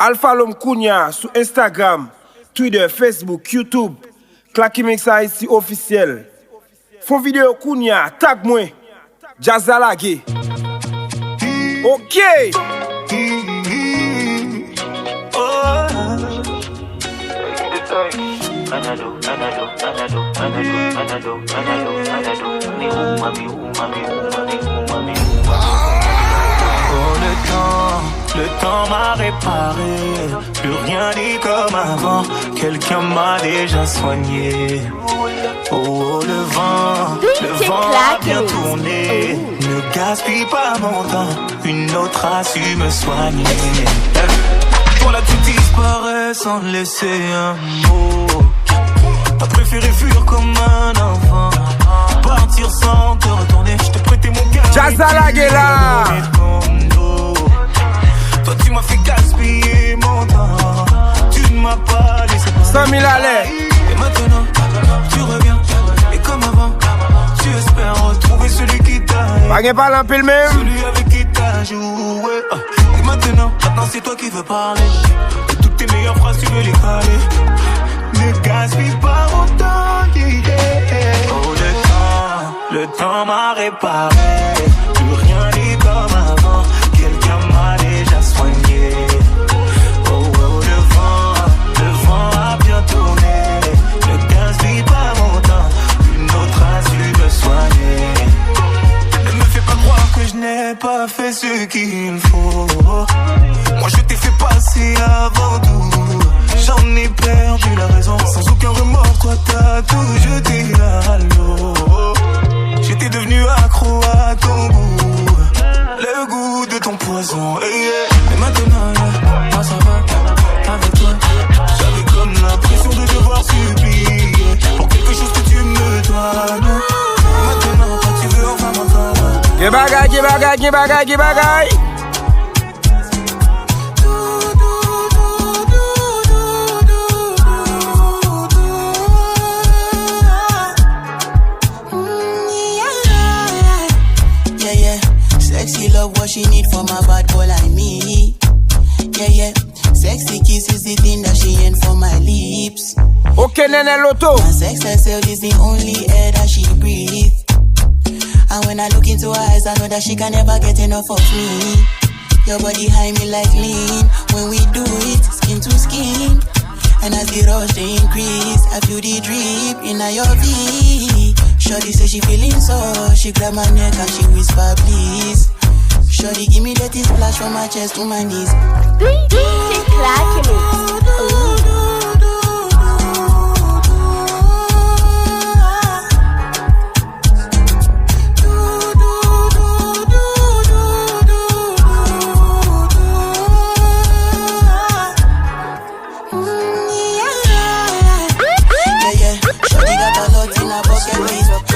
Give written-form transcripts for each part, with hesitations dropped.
Alpha Lom Kounia sur Instagram, Twitter, Facebook, YouTube. Klaky-Mix ici officiel. Font vidéo Kounia, tag moi. Jazz à la gué. Ok. Le temps m'a réparé, plus rien n'est comme avant. Quelqu'un m'a déjà soigné. Oh, le vent a bien tourné. Ne gaspille pas mon temps, une autre a su me soigner. Voilà, tu disparais sans laisser un mot. T'as préféré fuir comme un enfant, partir sans te retourner. Je t'ai prêté mon cœur. Jazz à la gueule. Toi tu m'as fait gaspiller mon temps. Tu ne m'as pas laissé passer. 100 000 allez. Et maintenant tu reviens. Et comme avant tu espères retrouver celui qui t'a aimé. Pas l'empile même. Celui avec qui t'as joué. Et maintenant c'est toi qui veux parler. Et toutes tes meilleures phrases tu veux les caler. Ne gaspille pas mon temps, yeah. Oh le temps m'a réparé. Plus rien n'est comme avant. Quelqu'un m'a déjà soigné. Oh, le vent a bien tourné. Ne gaspille pas mon temps, une autre a su me soigner. Ne me fais pas croire que je n'ai pas fait ce qu'il faut. Moi je t'ai fait passer avant tout. J'en ai perdu la raison. Sans aucun remords, toi t'as tout jeté à l'eau. J'étais devenu accro à ton goût, le goût de ton poison. Et maintenant, moi ça va avec toi. J'avais comme l'impression de devoir supplier pour quelque chose que tu me dois. Maintenant, toi tu veux enfin m'entendre. Bagay. Sexy love what she need from a bad boy like me. Yeah. Sexy kiss is the thing that she ain't for my lips. Ok, nene loto. My sex herself is the only air that she breathes. And when I look into her eyes, I know that she can never get enough of me. Your body high me like lean. When we do it, skin to skin. And as the rush they increase, I feel the drip in your V. Shorty say she feeling so, she grab my neck and she whisper please. Shorty give me that splash from my chest to my knees. Klaky-Mix.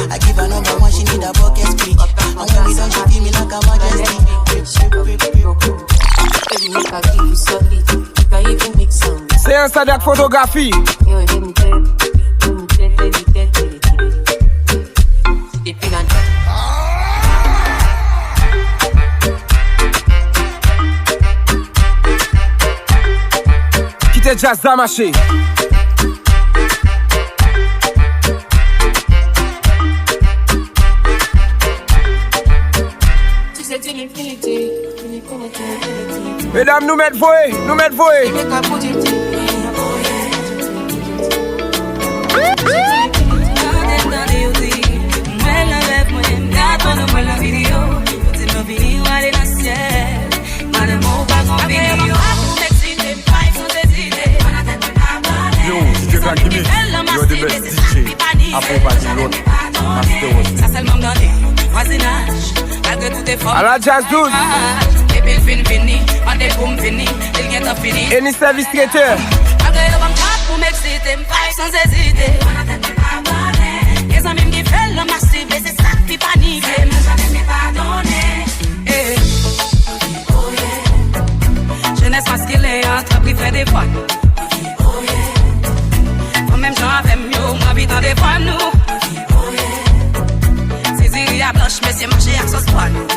I give her number one, she need a bucket speak. And when we done, she feel me like a majesty. C'est un Sadak photographie. Quitte Jazz à marcher. Mesdames, nous mettons voix, Yo, DJ Klaky-Mix, you're the best DJ. Après pas du l'autre, à la Jazz 12. Any service traiteur. Jeunesse masquée, entre pris fait des fois. Même gens avec mieux, ma vie dans des fois nous. C'est à blanche, mais c'est marché à ce soir nous.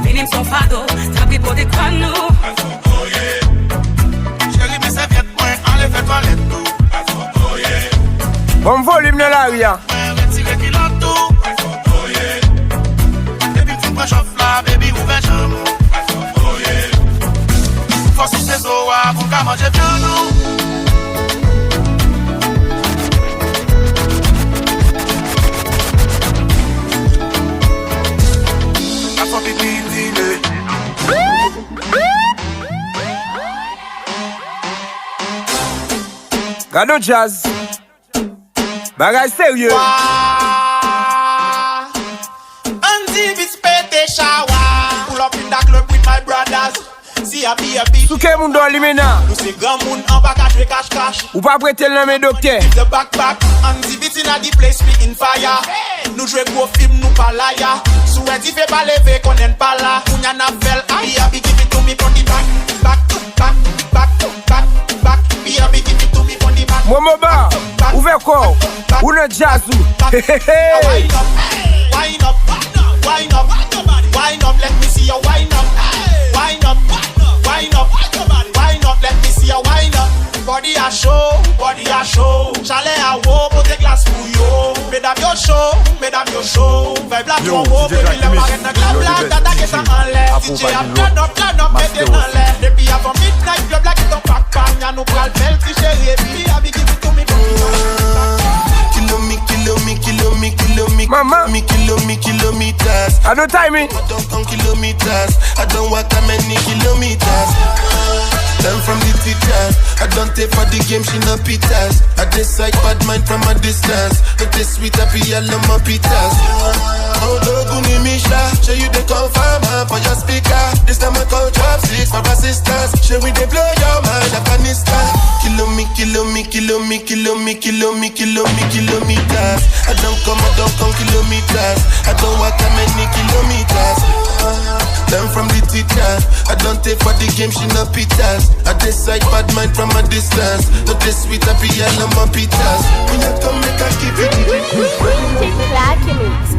Finim son fardeau, t'as pris pour des croix nous. Maria. Renmen Djazz. Bagay sérieux. Pull up in the club with my brothers. See a be a beat. Souke moun do li mena. Nous c'est grand moun en bac à jouer cache-cache. Ou pas prêter le nom docteur. The backpack and the beat in a the place we in fire. Nous jouer gros film nous pas liar. Souhait fait pas lever qu'on n'est pas là. Kounya na vel be a big give it to me from the back. Back. Be a big give it to me from the back. Momo ba. Ouvert corps. Ou le jazz ou. Wind up. Wind up, let me see you wind up. Wind up, let me see you wind up. Body a show. Chalet a wo, pote glace pour yo. Mesdames yo show. Vibe la trop haut, baby le marine na glab, tata qui s'en enlève. DJ a turn up, mettez dans l'air. Depuis avant midnight, club la qui t'en pack. Y'a nous pral belle, si chérie, puis a big give it to me. Mama, kilometers. I don't time it. I don't count kilometers. I don't walk that many kilometers. Learn from the teachers. I don't take for the game, she no pitas. I decide bad mind from a distance. But this sweet happy yellow my pitas. Oh, Doguni Misha, show you the confirm for your speaker. This time I call drop 6 for assistance. Show we they blow your mind, Afghanistan. Kilometers. I don't count kilometers. I don't walk that many kilometers. Learn from the teacher. I don't take for the game, she no pitas. I decide bad mind from a distance. Not this sweet happy yellow my pitas. When you come make I keep it. Klaky-Mix.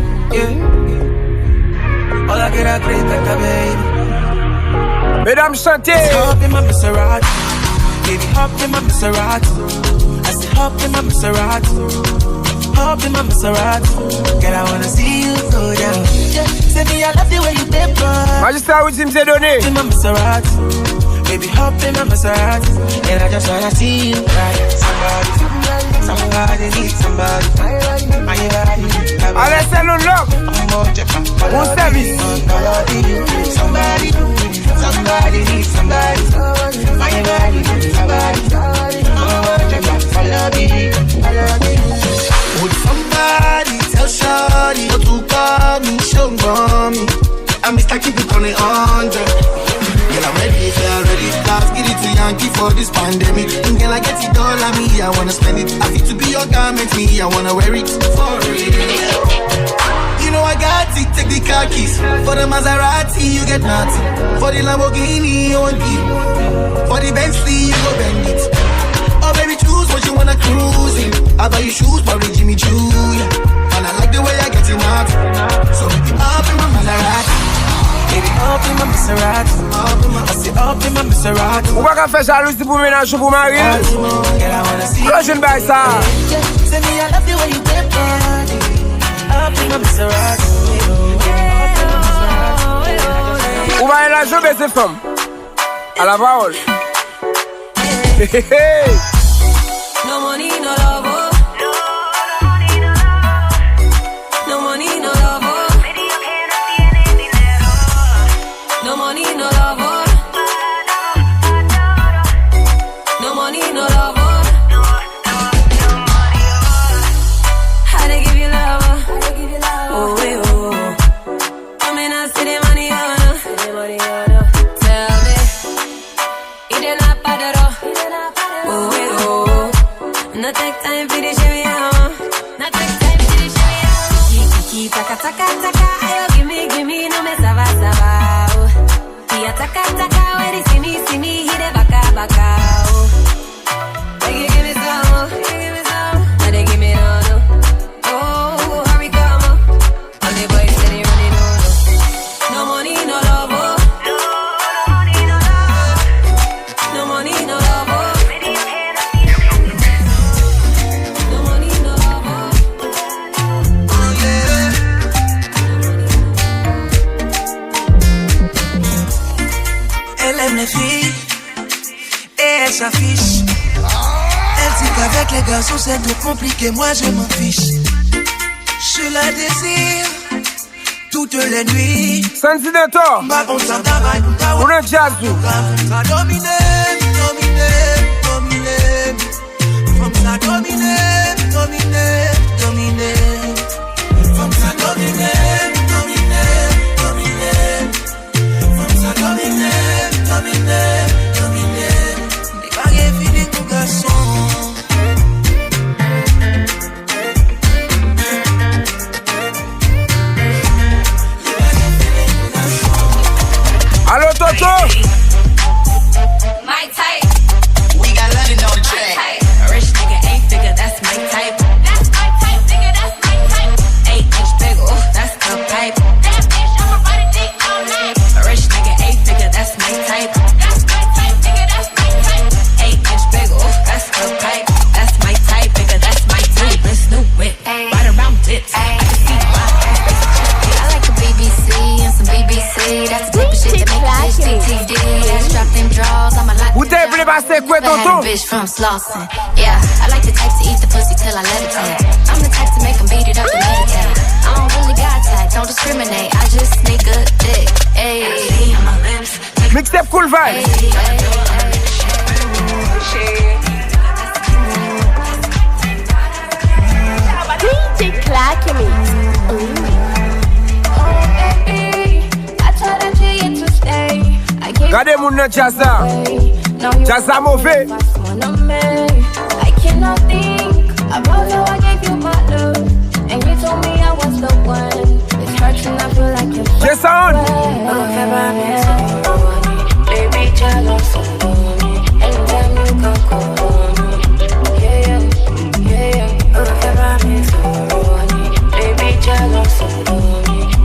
All I get a great like a baby. Mesdames, chantez. Hop in my Maserati. Baby, hop in my Maserati. I said hop in my Maserati. Hop in my Maserati. Girl, I wanna see you go down. Yeah. Say me, I love the way you dip on. Magistrat, oui, m'se donné. In my Maserati. Baby, hop in my Maserati. And I just wanna see you right. Somebody needs somebody. Allez, c'est le lock. Bon service. Somebody needs somebody. Would somebody tell shawty to call me, show me? I'm Mr. Keep it on the 100. Girl, I'm ready, if you're ready. Let's get it to Yankee for this pandemic. And girl, I get it all on me, I wanna spend it. I feel to be your garment, me, I wanna wear it for real. You know I got it, take the car keys. For the Maserati, you get nothing. For the Lamborghini, you want it. For the Bentley, you go bend it. Oh baby, choose what you wanna cruise in. I buy you shoes, probably Jimmy Choo, yeah. And I like the way I get it out. So up in my Maserati. Baby, up in my Maserati. I say up in my Maserati. Ou pas qu'à faire jalousie pour ménage ou pour marier. Le jeune bail ça. Say me, I love the way you dip on. Up in my Maserati. Ou va la joue baiser femme. À la parole. No money, no love, oh. No money, no love, oh. No money, no love, oh. No money, no love, oh. How they give you love, oh, wait, oh. I mean, I see the money, tell me, it ain't not bad at all. Oh, wait, oh. No take time for the shimmy, no take time for the shimmy, Kiki, taka, taka, taka. Ayo, gimme, no me sava, sava, oh. Tia, taka, taka. When he see me, he de baka, baka, oh. They give me some, oh. Now they give me no, no. Oh, hurry, come, oh. All the boys say they running, no, no. No money, no love, oh. No money, no love, oh. No money, no love, oh. Elle aime les filles et elle s'affiche. Elle dit qu'avec les garçons c'est trop compliqué, moi je m'en fiche. Je la désire toutes les nuits. Sanzidator, on a jazz. Dominer, dominer, dominer. Comme ça dominer, dominer, dominer. Comme ça dominer, dominer, dominer. Comme ça dominer, dominer, dominer. Les baguettes finies tout garçon. Allo Toto. My type. We got London on the track. A rich nigga, 8-figure, that's my type. That's my type, nigga, that's my type. 8-inch big, ooh, that's the pipe. That bitch, I'ma ride a dick all night. A rich nigga, 8-figure, that's my type. That's my type, nigga, that's my type. 8-inch big, ooh, that's the pipe. That's my type, nigga, that's my type. This new whip, right around dips. I can see my I like the BBC and some BBC. That's the type of shit that make a bitch TTD. Ass drop them draws, I'm a lot. Vous t'avez voulu passer quoi, tonton? Bitch from Slauson. Yeah, I like the type to eat the pussy till I levitate. I'm the type to make them beat it up and meditate. I don't really got type, don't discriminate. I just need good dick. Ayy, my lips. Mixtape cool vibe. DJ Klaky-Mix. Regardez mon Djazza. Djazza mauvais. I cannot think about how I gave you my love, and you told me I was the one. It's hurting, I feel like you're Yes, on. Baby, jealous of me. Anytime you can call me. Yeah, yeah, baby, jealous of me.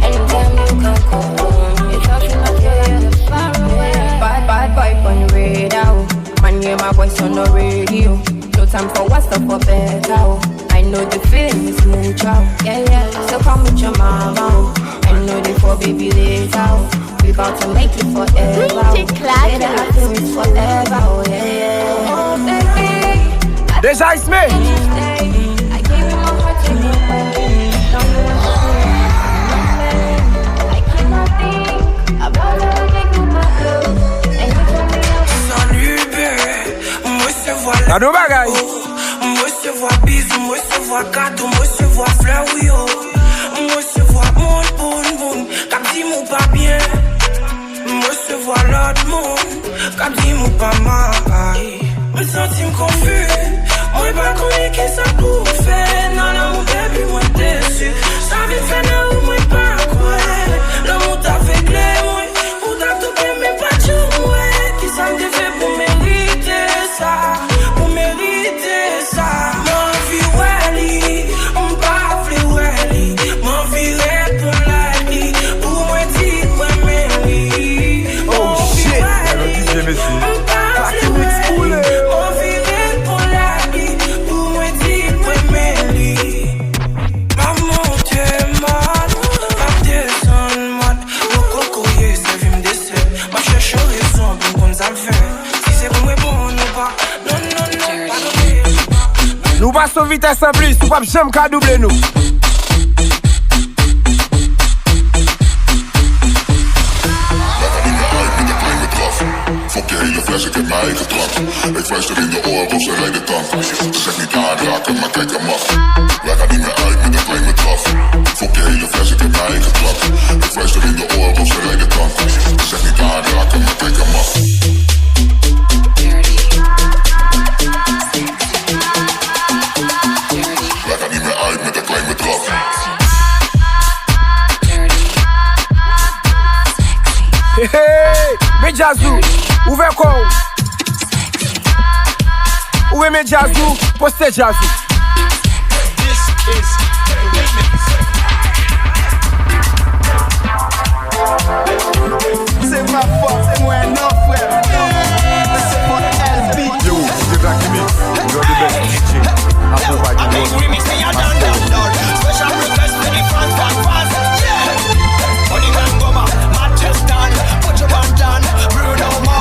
Anytime you can call me. It's hurting, I feel like you're far away. Bad vibe on the radar. Man, hear my voice on the radio. No time for what's up for better. I know the feeling is mutual. Yeah, yeah. So come with your mama. I know they for baby later. We about to make it forever. Say that I feel it forever. Oh, yeah, yeah. Oh, baby. Déjà, il se met. I gave you my heart to you. I cannot think about how I gave you my love. And you told me Y'a nos bagailles. Moi se vois bisous, moi se vois cadeau, moi se vois fleur, oui oh. Moi se vois moun, cap dit mou pas bien. Moi se vois l'autre monde, cap dit mou pas mal. Me sentis confus, moi pas connu qui ça pour faire. Non, non, mon baby, moi déçu. Ça vient faire non, moi pas quoi. L'amour t'a fait clair, moi. Ou t'as tout fait, mais pas tout, moi. Qui ça me fait pour mériter ça? Nous passons vitesse en plus, nous pas jamais qu'à doubler nous. Fuck je hele fles, ik heb mijn eigen trap. Ik fluister in de oor of ze rijden tand. Ze zegt niet aanraken, maar kijk hem af. Wij gaan niet meer uit met een kleine draf. Fuck je hele fles, ik heb mijn eigen trap. Ik fluister in de oor of ze rijden tand. Ze zegt niet aanraken, maar kijk hem af. Wij gaan niet meer uit met een kleine draf. Hey, me Djazz, ouvert quoi? Où est me Djazz? Poste Djazz. C'est ma faute, c'est moi un autre frère. C'est mon LB. Yo, c'est Klaky-Mix. You're the best DJ. I remix me a done. Special request for the fans. Yeah. Money man go back, Manchester. Put your band down. Bruno Mars.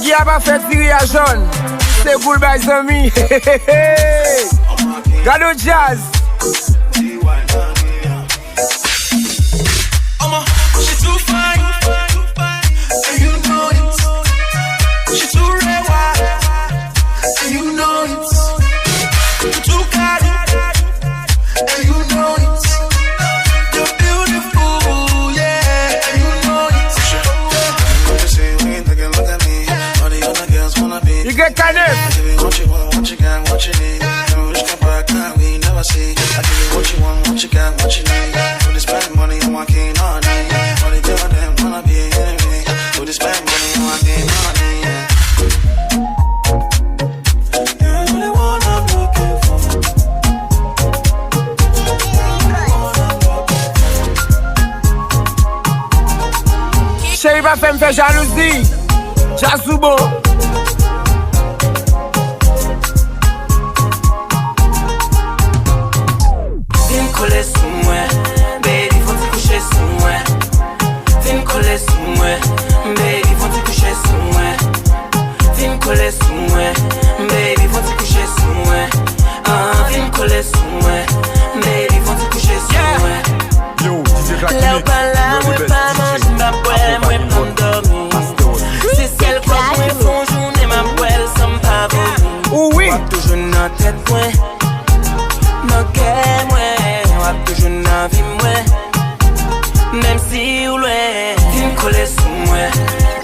Negi a pas fait tirer à jaune. C'est pour les amis. Renmen Djazz. She's too fine, and you know it. She's too red, and you know it. Too catty, and you know it. You're beautiful, yeah, and you know it. What you say when you looking, look at me. All the other girls wanna be. You get connect. I give you what you want, what you got, what you need. You just come back, we never see. I give you what you want, what you got, what you need. For this spend money, I'm walking all night. Chérie va faire me faire jalousie. Jazzoubo. Viens me coller sous moi, baby, faut te coucher sous moi. Viens me coller sous moi, baby, faut te coucher sous moi. Viens me coller sous moi, baby, faut te coucher sous moi. Viens me coller sous moi, baby, faut te coucher sous moi. Yo, DJ Klaky-Mix. Là où pas là, moi pas manger ma poêle, moi pas dormir. C'est celle quoi moi font journée ma poêle sans pas vomir. Oui. Toujours dans tête moi, mon cœur moi, toujours dans vie moi. Même si ou loin, viens me coller sous moi,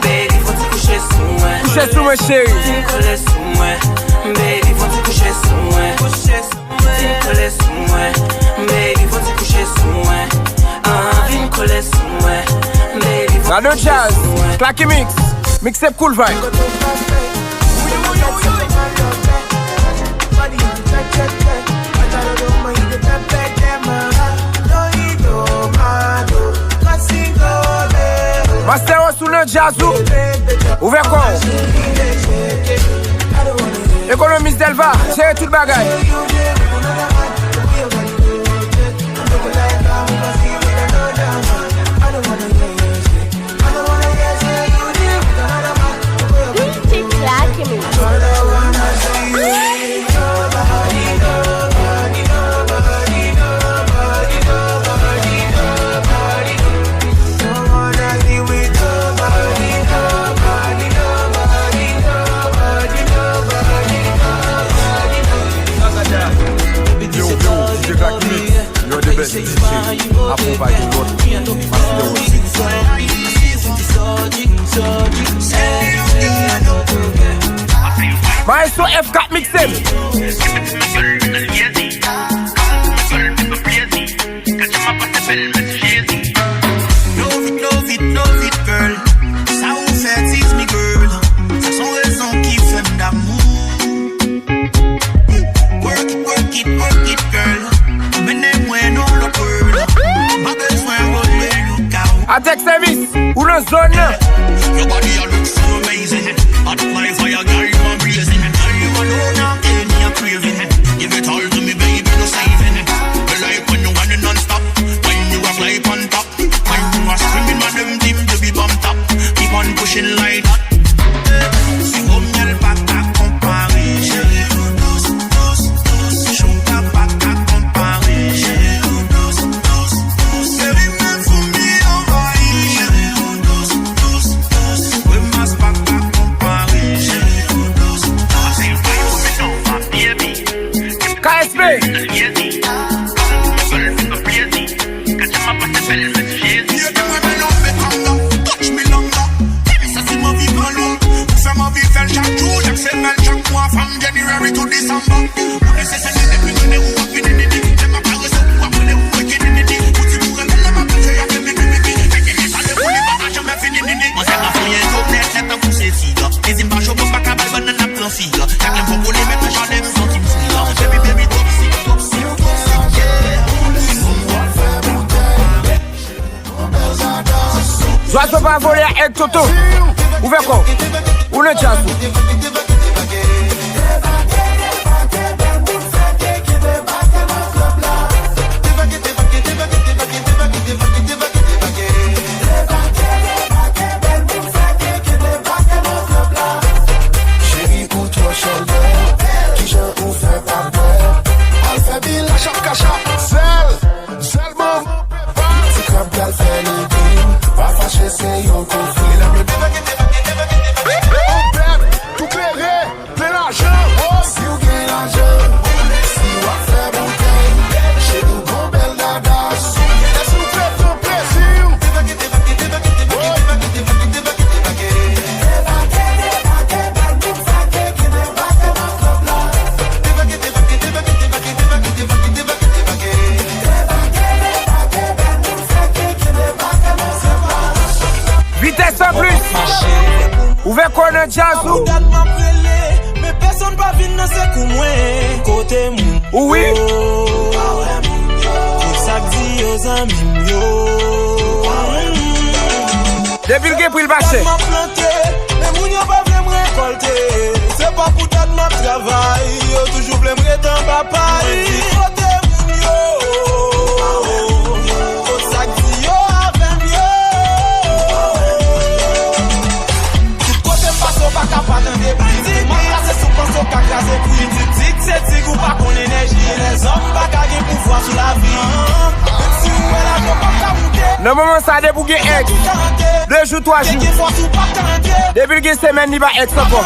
baby faut te coucher sous moi. Coucher sous moi chérie. Viens me coller sous moi, baby faut te coucher sous moi. Viens me coller sous moi, baby faut te coucher sous moi. Viens me coller sous moi, baby faut te Renmen coucher Djazz. sous moi. Klaky-Mix. Mixtape cool vibe. Master sous le jazzou. Ouvert quoi? Économiste d'Elva. C'est tout le bagage. You're the best DJ. I provide you Maestro F4 Mixtape. Love it, girl. Ça vous fait tease me, girl. C'est son raison qui fait d'amour. Work it, girl. Mais n'aime-moi non le girl. Ma besoin de look out. Attack service. Ou le zone. Your body look so amazing. Hot like fire, girl, you are blazing. Girl, you alone are killing me, I'm craving. Give it all to me, baby, no saving. You like when you want it non-stop. When you are fly on top. When you are screaming, man, them team to be bumped up. Keep on pushing like that. Si vous m'y'allez pas à comparer. Chouka pas à comparer. Baby, man, for me, envahir. We must pas à comparer. KSP. Touch me longer. Ça c'est ma vie long. Fais ma vie faire chaque jour. J'accélère chaque mois from January to December. On est cessé de me donner ou à finir de dire. C'est ma caresse ou à voler ou à quitter de dire. Ou si vous regardez ma bouche, y'a fait mes bébés. Ça ne voulait pas jamais finir de dire. Moi c'est ma fille, tout net, c'est un coup c'est figa. Les images au bout, pas qu'à balle, banane à plein figa. Y'a qu'un pour voler, mettre j'en aime sans qu'il me fouille. Baby, baby, toxic, toxic, toxic, yeah. Soit tu vas voler avec Toto. Ouvert quoi? Ou le jazzou. Jaja, Zel bon. Si kap gal fè li bin, pa fache se yon konfli. On perd, tout clairé, plein l'argent. Si ou gen l'argent, si ou a fè bon kèy, chez nous gon bel dadas. Laisse-nous faire ton plaisir. Vitesse en plus. Ouvert corner jazz ou mais personne pas vient dans ce coup moi côté moun. Oui. Tout ça dit aux amis yo. Depuis le pour le bâcher. M'a planté, mais moun yo pas vle me récolter. C'est pas pour tant m'a travail, yo toujours vle me dans papa. Côté moun yo. Tout ça dit yo avec yo. Tout côté passe pas capable de briser. M'a cassé sous pense au cacaser puis dit c'est tig ou pas qu'on énergie. Les hommes pas gagner pouvoir sur la vie. Si ou elle a pas monter. Le moment ça a débougué ex. 2 jours, 3 jours. Depuis que semaine, il va être encore.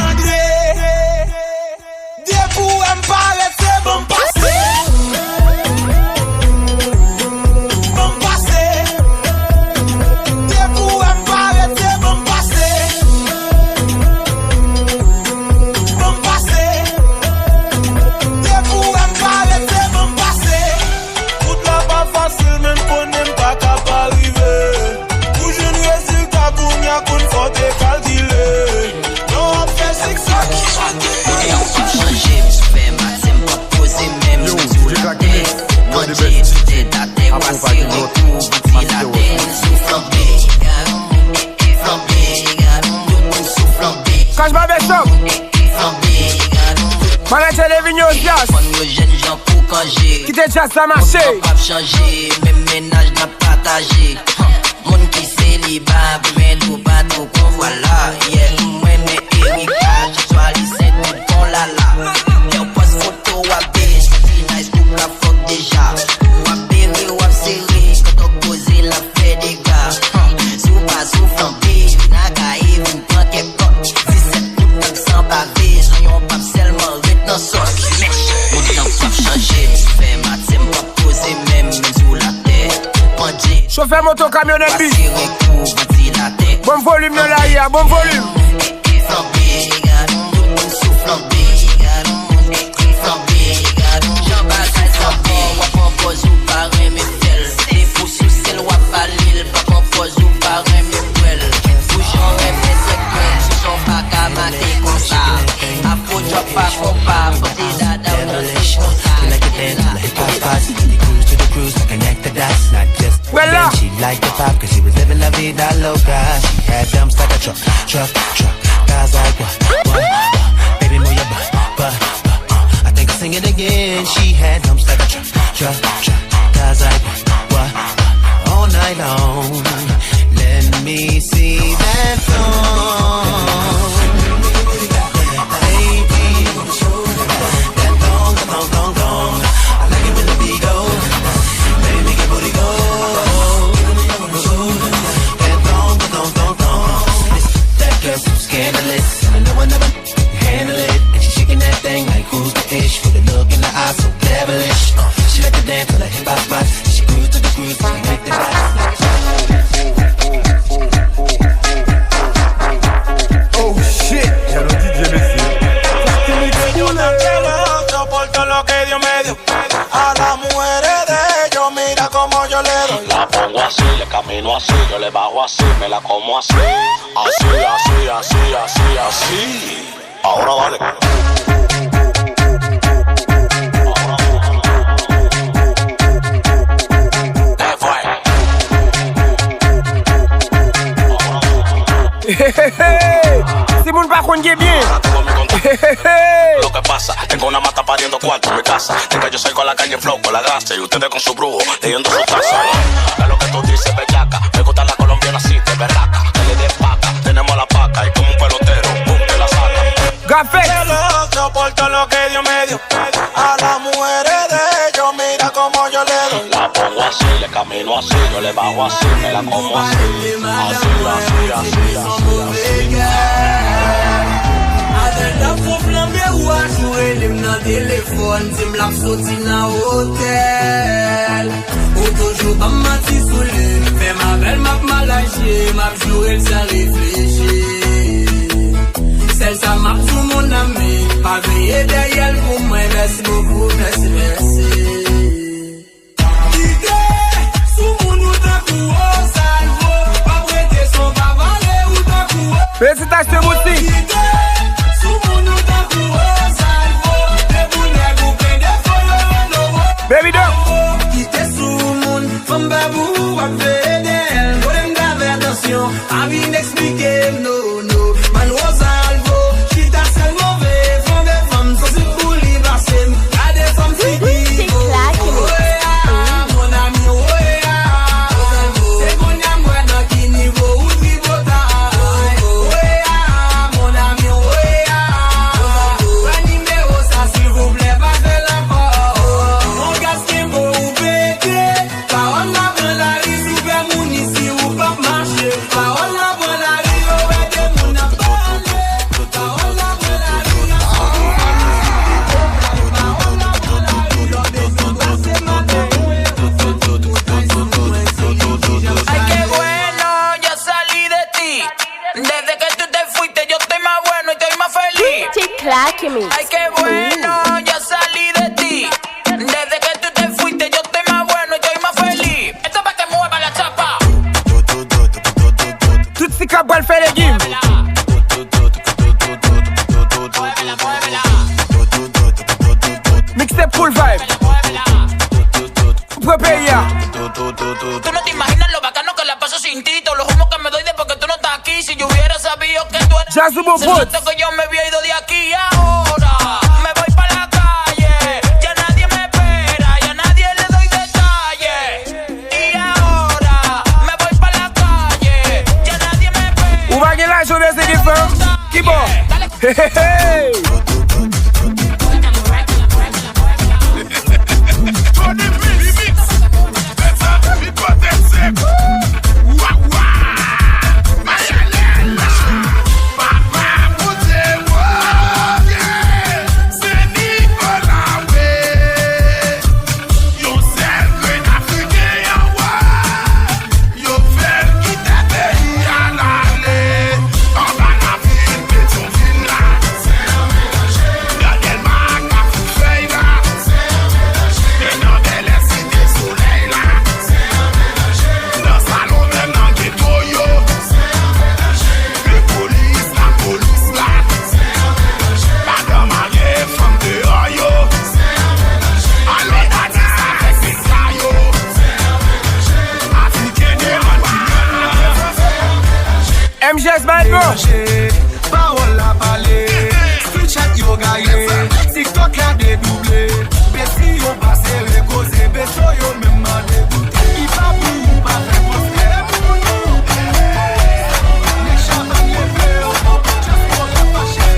Quand je m'avais choc, manager les vignes au jazz. Qui te jazz ça marché. Pas changer, même ménage n'a partagé. Mon qui célibat, mais tout pas tout qu'on voit là. Yeah, moi mais héritage, soit lycée tout qu'on la la. Y'a poste photo à bêche, si nice pour la fuck déjà. Ou à bérer ou à serrer, quand on pose la fait des gars. Sous pas sous flambé, n'a qu'à y venir prendre quelque chose. 17 coups de sans bavé, soyons pas seulement rite dans sauce. Mon temps pas changer, fais ma team pas poser même sous la terre. Chauffeur moto camionnette bis. Bon volume de la IA, bon volume. Well, she liked the pop cause she was living la vida loca. She had dumps like a truck. Guys like what? Baby move your butt. I think I'll sing it again. She had dumps like a truck. Guys like what? All night long. Let me see that thong. Baby, that thong. I like it when the beat goes. Baby, make your booty go. Scandalous, and I know I never handle it. And she shaking that thing like who's the ish? With a look in the eye so devilish. She like to dance till the hip hop spot. She cruise to the cruise till I make the oh shit, ya lo DJ Messi. Yo no quiero por todo lo que Dios me dio. A las mujeres de ellos, mira como yo le doy. La pongo así, le camino así, yo le bajo así, me la como así. Así. Ahora vale. Si mon pas qu'on bien. Lo que pasa, tengo una mata pariendo cuarto en mi casa. Tenga yo salgo a la calle flow con la grasa y ustedes con su brujo leyendo su taza. Es lo que tú dices, bellaca. Me gusta la colombiana así, de berraca. Que le dé paca, tenemos la paca y como un pelotero, boom, te la saca. Yo por todo lo que Dios me dio. A las mujeres de ellos, mira como yo le doy. La pongo así, le camino así, yo le bajo así, me la como así. La pou flambe ou a jure lem nan telefon. Ti m lap soti nan hotel. Ou toujou pa mati sou li. Fè ma bel map malaje. Map jure l sa refleje. Sel sa map sou mon ami. Pa veye deyel pou mwen. Merci beaucoup, merci, merci. Ide, sou moun ou takou o salvo. Pa prete son pa vale ou takou o. Félicitations Mouti. Baby dog. Quitte sous moun, femme babou, wap vedel. Golem d'ave attention, avi n'explique, no. Man Rosalvo, chita sel mauvais. Femme de femme, so si pou li basen. A de femme fiki, mon ami, c'est bon yam wè nan ki niveau ou tribota. Mon ami, wè numéro sa s'il vous plaît, pas de la Klaky-Mix. Ay, qué bueno, ya salí de ti. Desde que tú te fuiste, yo estoy más bueno y estoy más feliz. Esto es para que mueva la chapa. Tout ce qui va faire les games. Mixtape full vibe. Propia. Tú no te imaginas lo bacano que la paso sin ti. Todos los humos que me doy después que tú no estás aquí. Si yo hubiera sabido que tú eres Jazz que yo me había ido de aquí. Ahora me voy para la calle. Ya nadie me espera, ya nadie le doy detalles. Y ahora me voy para la calle. Ya nadie me espera. Ou va gagner la journée, c'est des femmes. Qui bon? Hey, hey, hey. MJ's bad bro. Parole à parler, street chat yo gaye, TikTok la dédoublé. Besi yo passe le cause, beso yo même ma dégoûté. Il va pour pas faire poster pour nous. Les champagne les bleus, just pour la fâcher.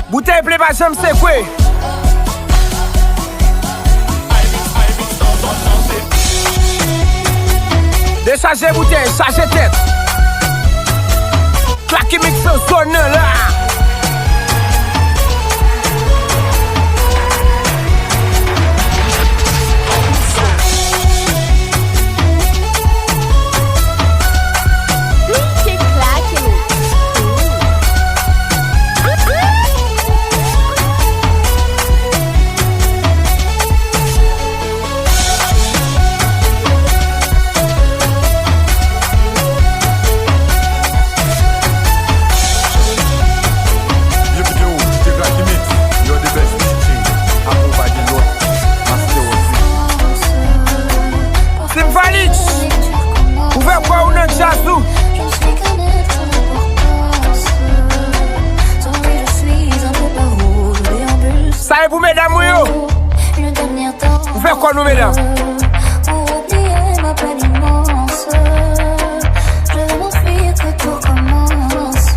Bouteille plaît pas, j'aime c'est quoi? Décharger bouteille, charger tête. Klaky-Mix sonne là. Ça est pour mesdames, yo. Vous faites quoi, nous, mesdames? Pour oublier ma peine immense, je vais m'enfuir que tout recommence.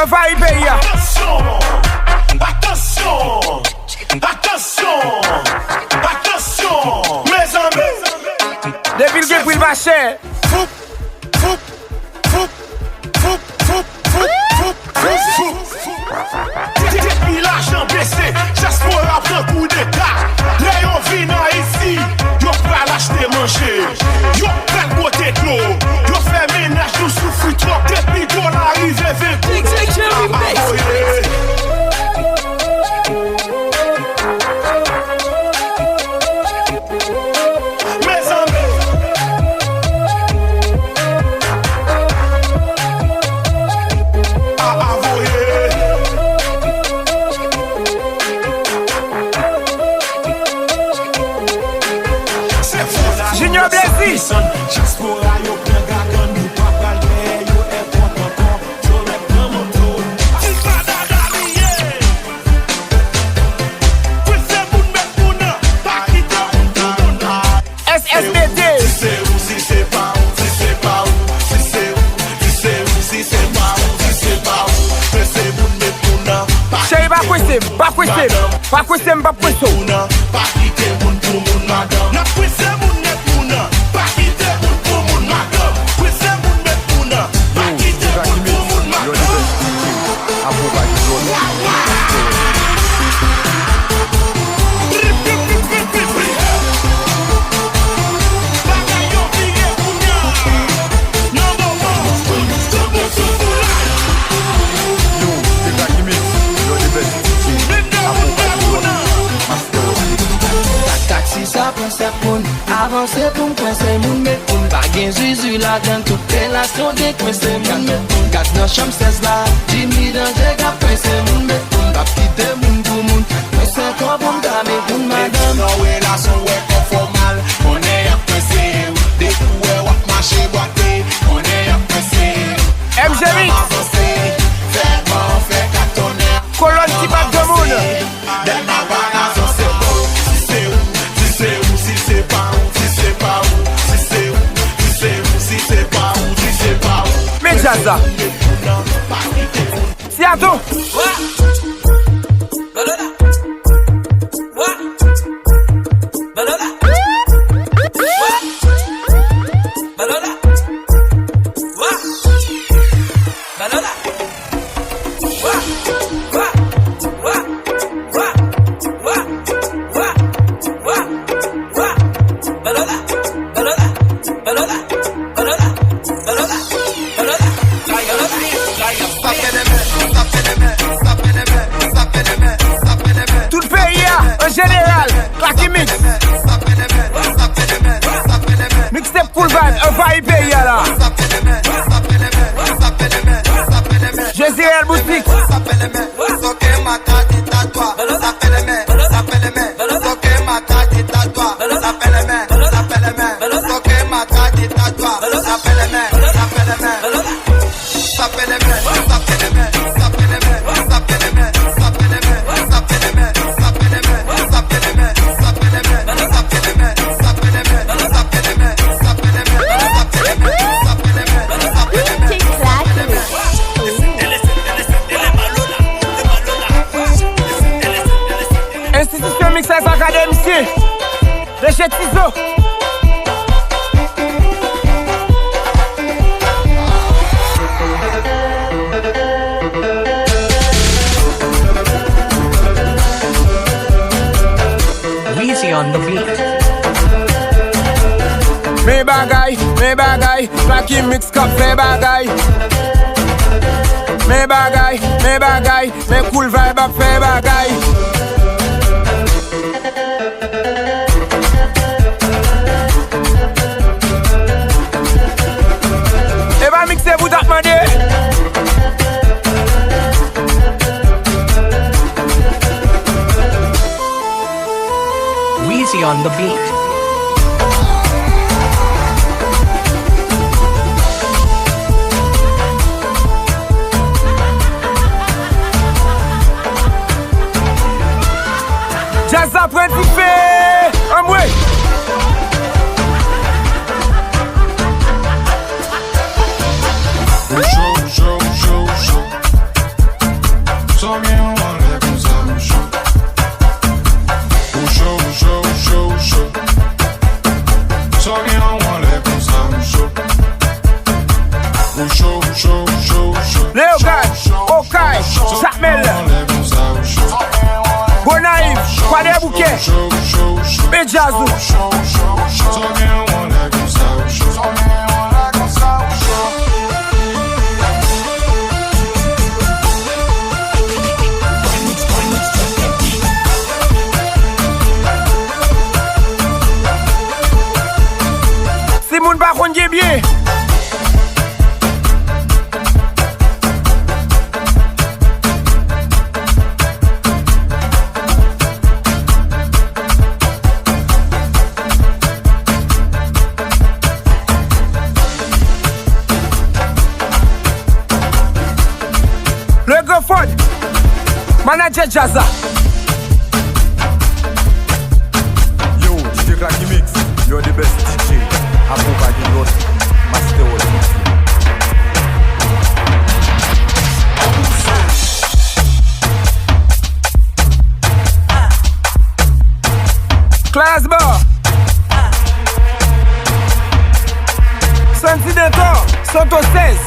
un vibe here. Attention, attention, attention, mes amis. Depuis le début, il va cher. Foup, foup, foup, foup, foup, foup, foup, foup, foup. Depuis l'argent baissé, j'espère après coup d'état. Léon vient ici, yo prêt à l'acheter manger. Yo prêt à côté de l'eau. Yo fait ménage, nous souffrons trop. Depuis qu'on arrive, Junior Blessy. Pas question, pas question. Pas quitter moun pour moun madame. Na kwese moun net moun. Pas quitter moun pour moun madame. Kwese moun net moun. Pas quitter moun pour moun madame. Avancer pour m'coincer moun met moun Baguen Zuzu la dans toute relation décoincer moun met moun Gat dans chambre 16 là Jimmy dans jega coincer moun met moun Bap quitter moun pour moun Coincer quoi pour m'dame moun madame Non relation ouais conformal On est à coincer Des coups ouais wap marcher boiter On est à coincer MG Avancer Fait bon fait cartonner Colonne qui bat de monde Del Navarazo c'est beau Si c'est où Si c'est où Si c'est pas Jaza. Siato. Tout le pays, en général, Klaky-Mix. Mixtape cool vibe, un vibe pays là. Jésus boutique. Institution Mixage Académicien de chez Tizo. Weezy on the beat. Me bagay, Klaky-Mix kap fe bagay. Me bagay, me cool vibe ap fe bagay. Eva mixe vous tap mande. Weezy on the beat. Jazz apprend d'y faire un mouet. Só bien on enlève comme ça au chaud. Au chaud, au chaud, au chaud, au chaud. Só bien on enlève comme ça au chaud. Au chaud, au chaud, au chaud, au chaud. Léo Gad, Okai, Jamel, Bonaïf, Kwade Bouquet, Bedjazou. Só bien on enlève comme ça au chaud. Só bien on enlève comme ça au chaud. Simon Baron bien. Le Gofod, Manager Jazza. Yo, DJ Klaky-Mix, you're the best DJ. Approve the lost master of Class Bar, Santidentor, Santo 16.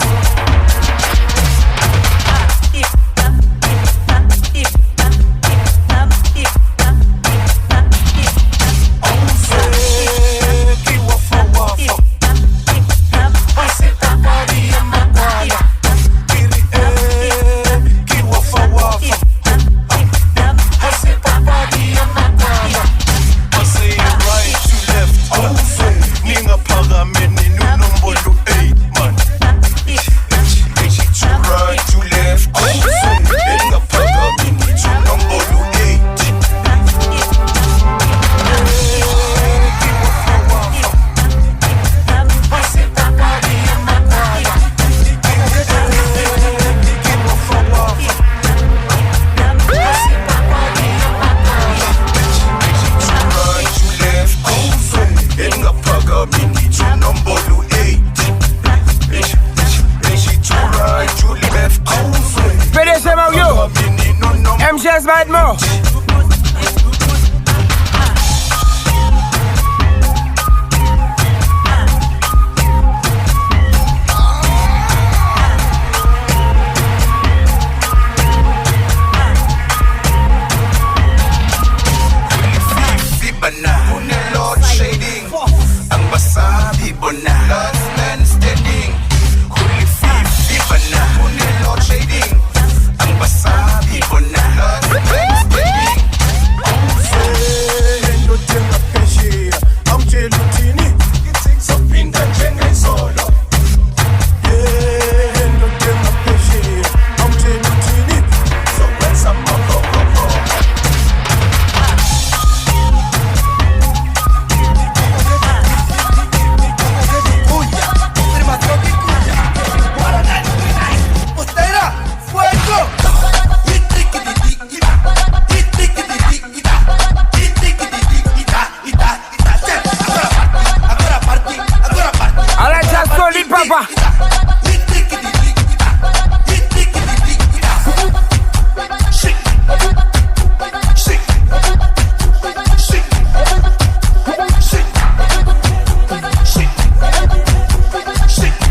MJ's Bad Mo.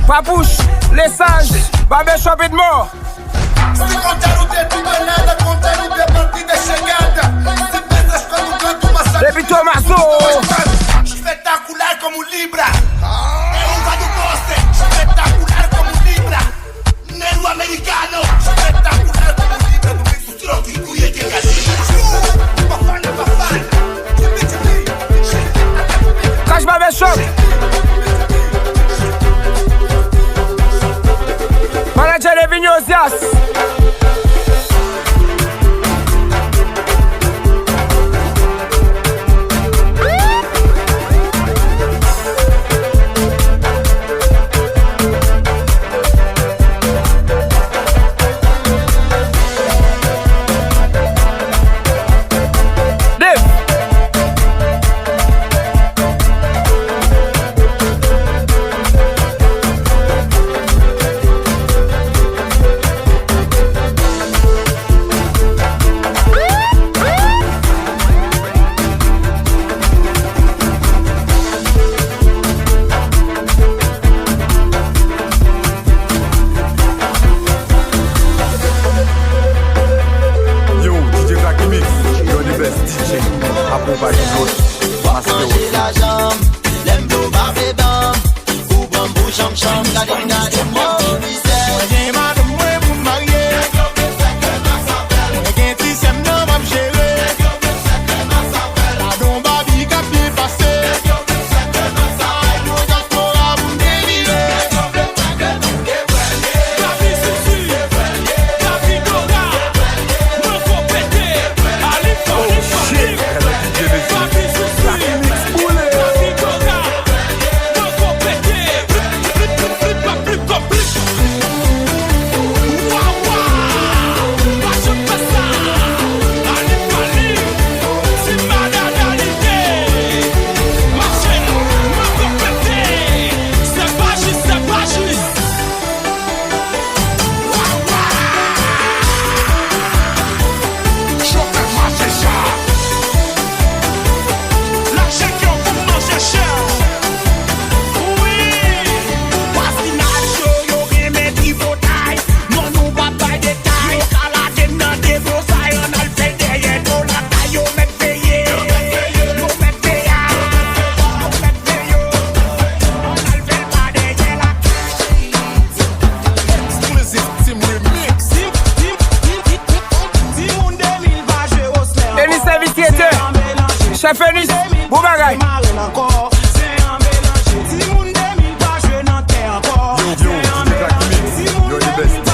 Papouche, les sages, Babé Chopé de mort. Se contar o dedo não é nada, contar o de partida chegada. Se pensas quando canto uma saída. Débito Mazo. Espetacular como Libra. É uva do poste. Espetacular como Libra. Negro americano. Espetacular como Libra. No meio do trópico e aqui é Bafana, bafana. Cash Babé Chopé. Manager de Vignosia. Frère Phoenix, bon bagay. You're the best.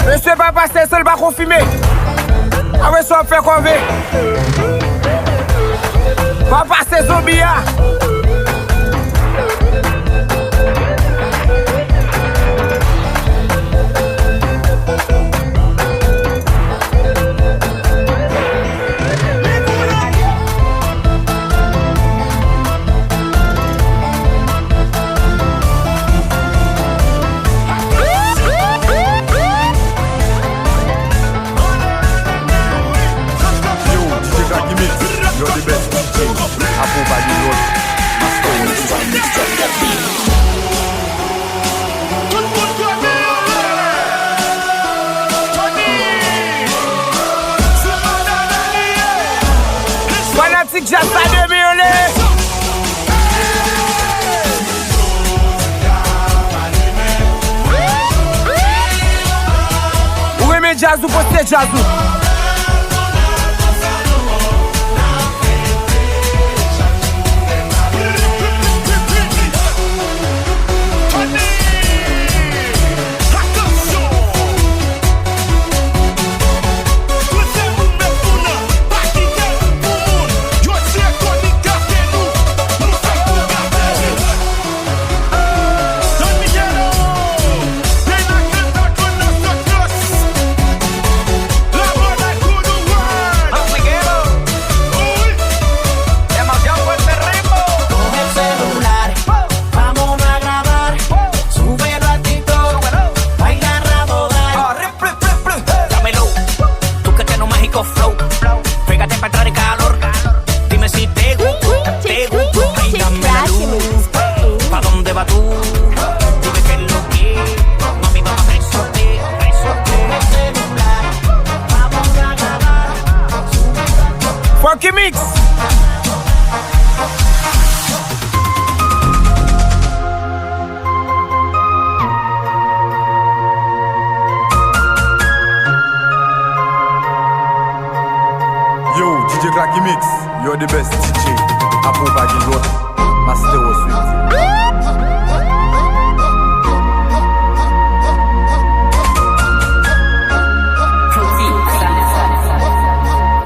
Monsieur pas passer seul pas confirmer. Avec ça on fait qu'on veut. Pas passer zombie. You're the best DJ. I provide you road. Fanatic Jazz à 2 millions. Renmen Djazz ou poste Djazz. Klaky-Mix. Yo, DJ Klaky-Mix, you're the best DJ. I provide you road. Master was sweet.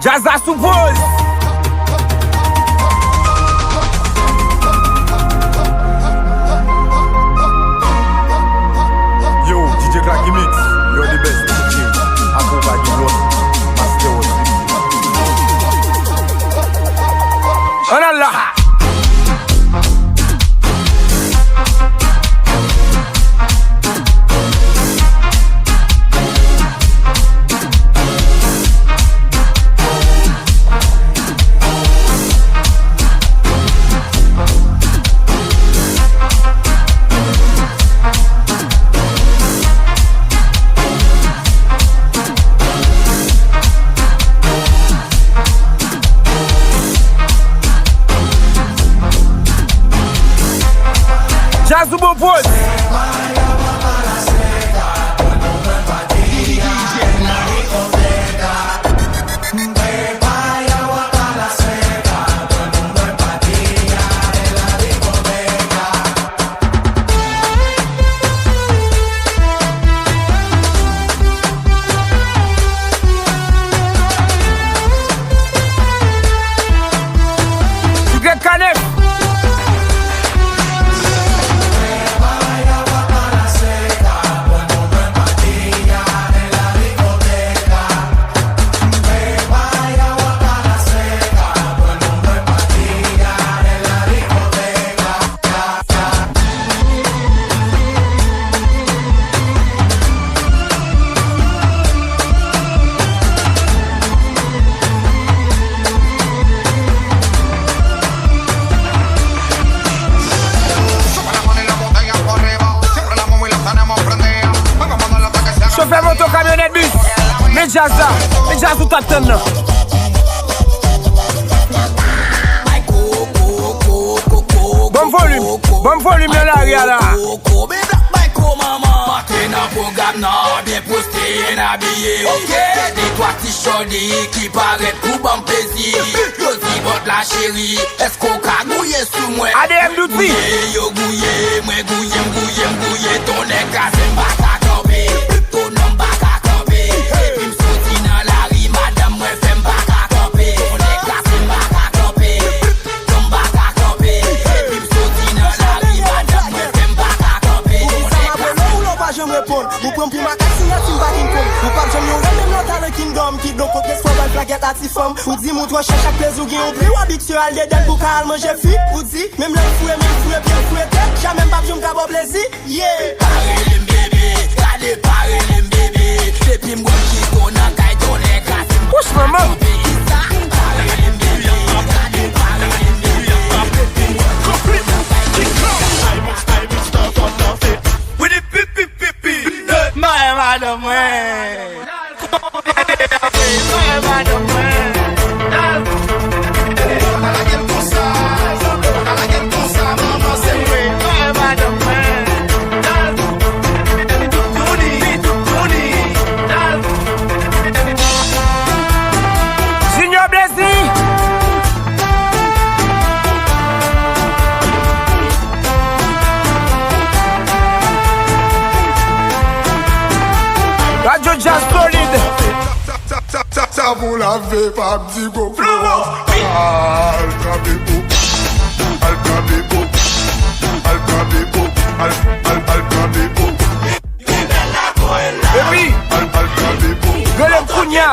Jazz à suppose. Yo, DJ Klaky-Mix, you're the best DJ. I provide you road. Master was sweet. Oh là là. chauffeur moto, camionnette, bus. Mais jazz là, mais jazz tout attend là. Bon volume dans l'arrière là. Matin en programme, non, bien posté, bien habillé. Ok, des toi t-shirt qui paraît pour bon plaisir. Yo dis votre la chérie, est-ce qu'on a gouillé sous moi? ADM d'outil. Yo gouillé, moi gouillé, ton écrasé m'baka camper. Ton nom baka camper. Et puis m'sauti dans la rue, madame, moi fait m'baka camper. Ton écrasé m'baka camper. Ton baka camper. Et puis m'sauti dans la rue, madame, moi fait m'baka camper. Je me réponds, vous prenez pour ma cassia, si pas une pomme. Vous pas jamais même dans le kingdom, qui donc côté soit dans plaquette à tifom. Vous dit, mon toi cherche à plaisir, ou plus habituel, des dents pour calme, manger fille. Vous dit, même le fouet, bien fouet, jamais pas je me gabo plaisir. Yeah! Parle bébé, allez parle bébé. Depuis moi qui connais, quand on est cassé. Pousse maman! Madame, Junior Blessing. Radio Jazz solide. Ça vous l'avez pas dit go Et puis, Golem Kounia,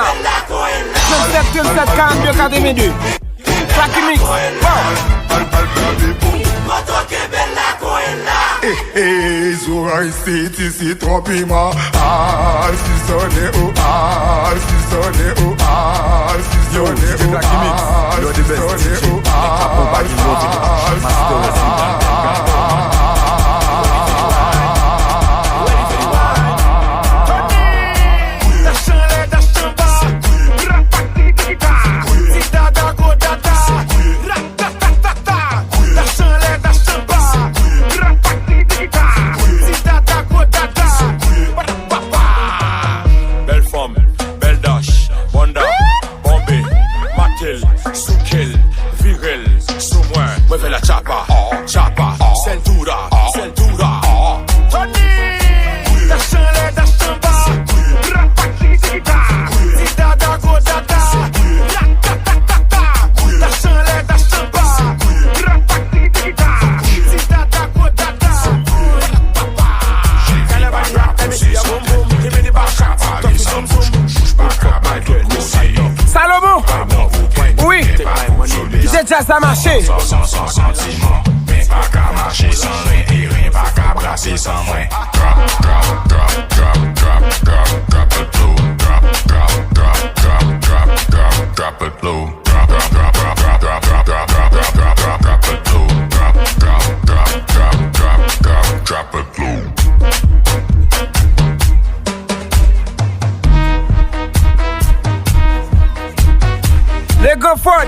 37 42 42. Klaky-Mix. Zora ici trop piment. Si sonne You're the best DJ. Accompagné de Master Salomon. Oui. J'ai déjà ça marché. Sans sentiment, mais pas qu'à marcher sans rien et rien pas qu'à brasser sans moi. Drop it low, drop it low, drop it low. Les go Ford,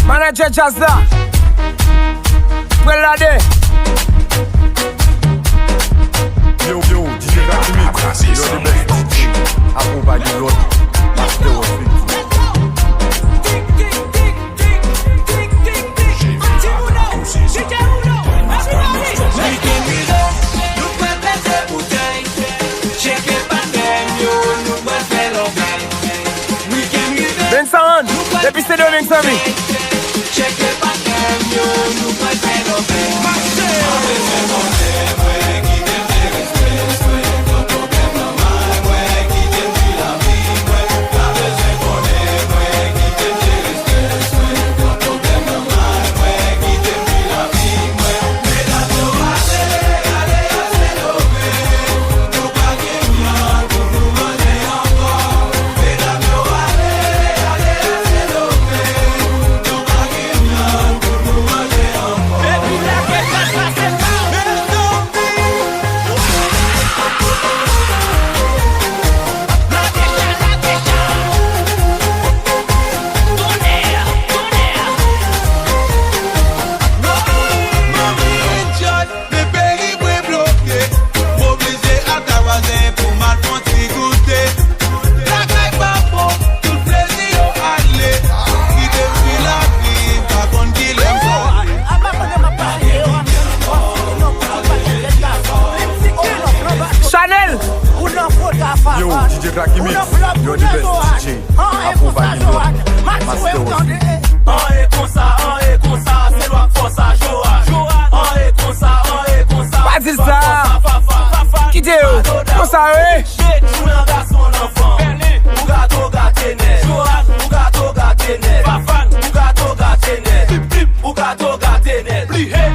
manager Jazz là. Prelade. Yo, DJ Klaky-Mix, you're the best DJ. Accompagné de Master Vincent, depuis c'est de Vincent. Chanel. Yo, DJ Klaky-Mix, you're the best DJ. Apo Bagilot, Master House. C'est loi que ça, Johan. What is that? Quittez eux. Comment ça, ouais? Jouer un garçon, enfant. Bougato gaténet. Johan, Bougato gaténet. Fafan, Bougato gaténet. Bougato gaténet.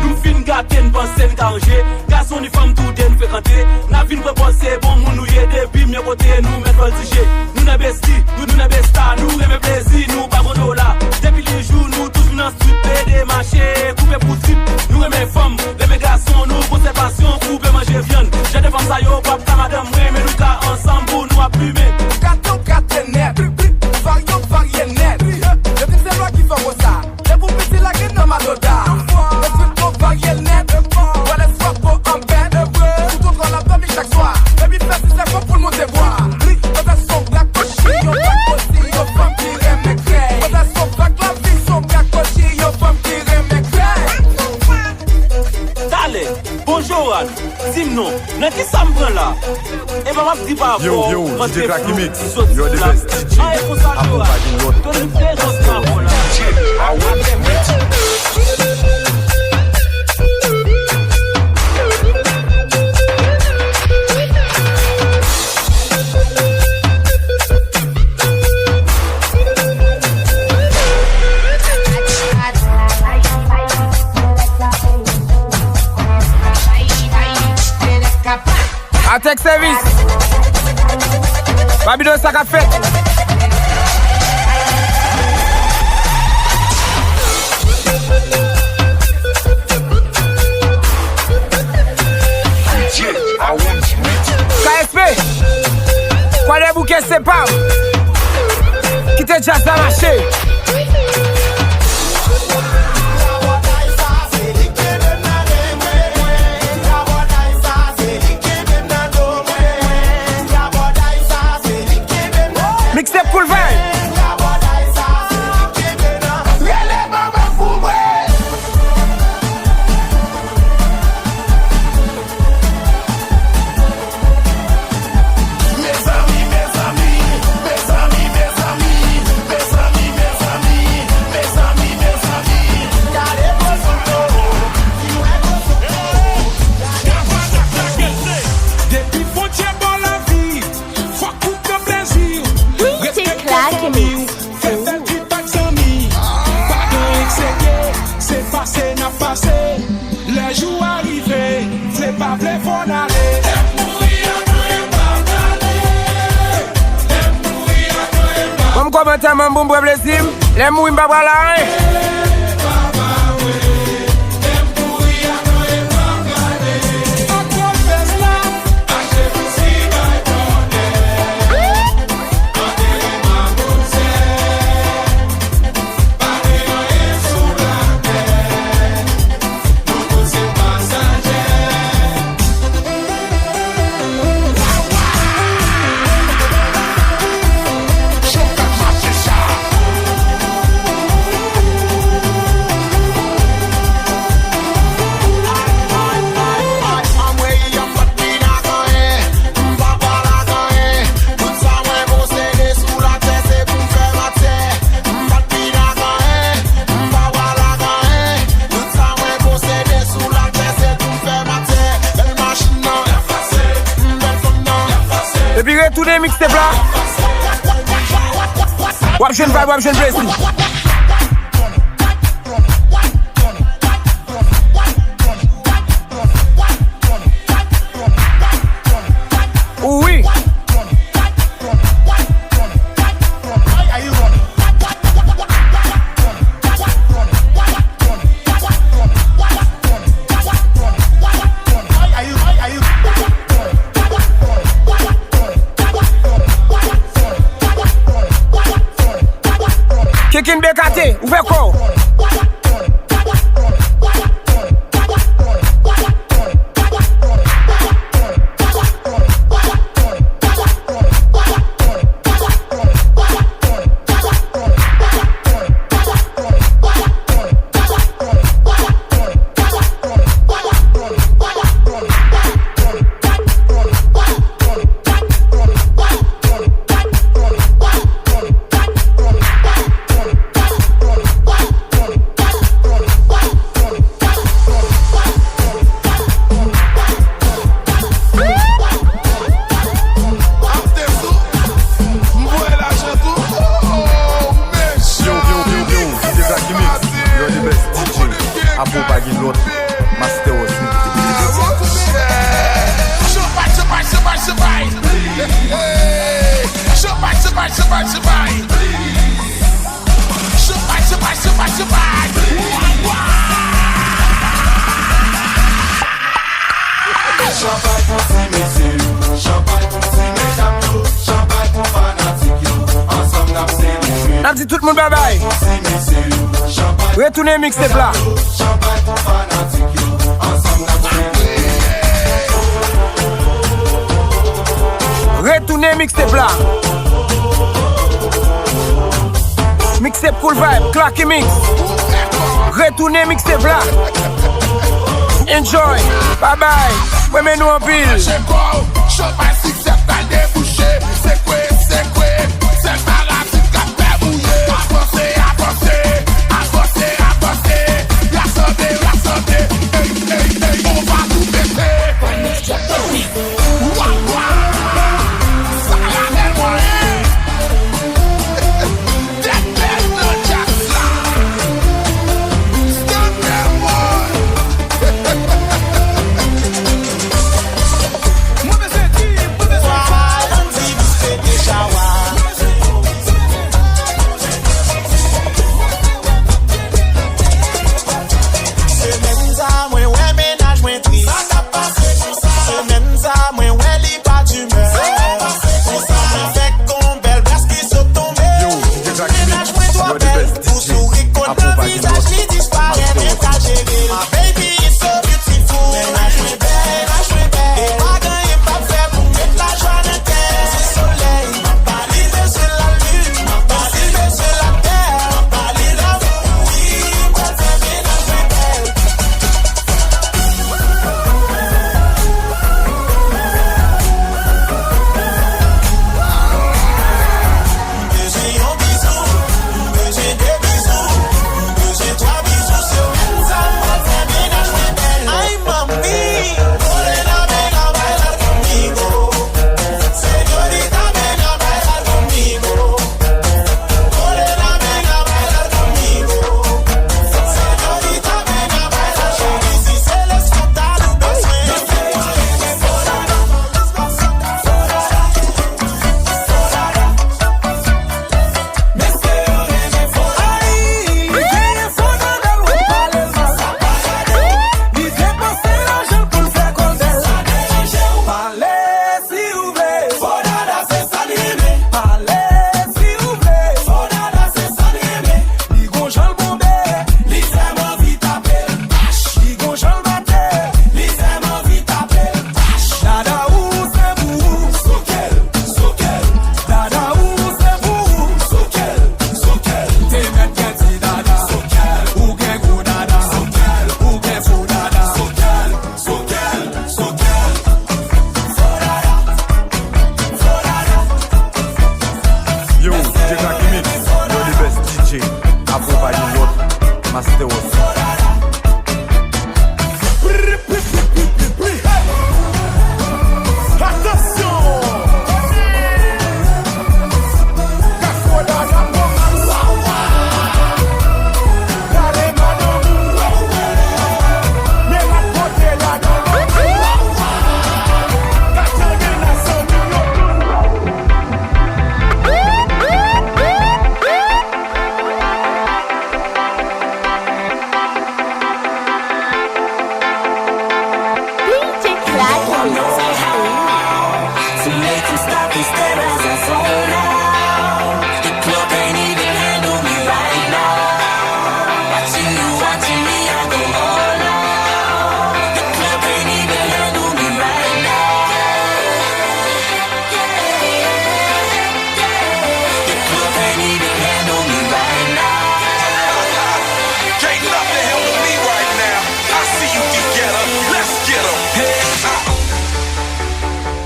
Nous fin gaten, pensez danger. Garçon ni femme tout den fréquenter. N'a fin repenser, bon moun nous y depuis mieux côté nous mettre le tige. Nous n'a besti, nous n'a besta, nous aimons plaisir, nous pas bon dollar. Depuis les jours, nous tous dans street, des marchés, couper pour trip. Nous aimons femmes, les garçons, nous conservation, couper manger viande. J'ai des femmes ça yo, papa, madame, mais nous cas ensemble pour nous appuyer. Gato gatenet, varienet. Je dis c'est moi qui fais ça. Je vous pète la gueule dans ma doda. Le truc pour varienet. Voilà ce soir pour un bête. Tout autre la famille chaque soir. Baby fais si c'est bon pour le monde de voir. Quand elles sont black cochi, yo black cochi, yo femme qui aime mes crêts. Quand elles sont black la vie, sont black cochi, yo femme qui aime mes crêts. Dale, bonjour, dis-nous, n'a qui ça me prend là? Et maman dit pas. Yo, DJ Klaky-Mix, you're the best DJ. Apo Bagilot, Attack service. Babylon ça qu'a fait. KSP. Quoi les bouquets c'est pas. Quittez Jazz à marcher. Mixtape pour le vin. Le jour arrivé, c'est pas vrai pour aller. Comme commentaire, mon bon plaisir. Les mouilles m'ba là. Depuis que tous les mixtapes là, wap jeune vibe, wap jeune blessing. Oui. Kekin Bekate, ouvert quoi? Champagne pour ces messieurs, champagne pour ces mesdames, champagne pour fanatiques, ensemble n'a célébré. N'a dit tout le monde bye bye. Retournez mixtape là. Champagne pour fanatiques, ensemble n'a célébré. Retournez mixtape là. Mixtape cool vibe, Klaky-Mix. Retournez mixtape là. Enjoy, bye bye. Ouais mais nous en pile. Champagne si c'est pas débouché. C'est quoi, c'est parasite qui a fait bouiller. Avancez, la santé. Hey, on va tout péter. Ça la met moyen. That Renmen Djazz là. Stand there, boy.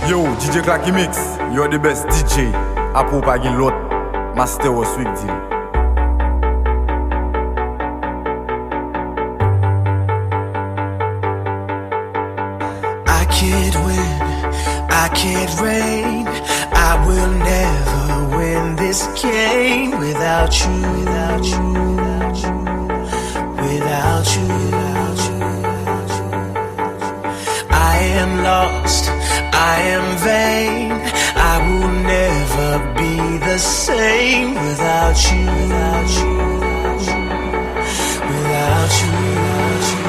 Yo, DJ Klaky-Mix, you're the best DJ. Apo pa gen lot, master ou swing deal. I can't win, I can't reign. I will never win this game without you, without you, without you, without you, without you. I am lost, I am vain. I will never be the the same without you. Without you.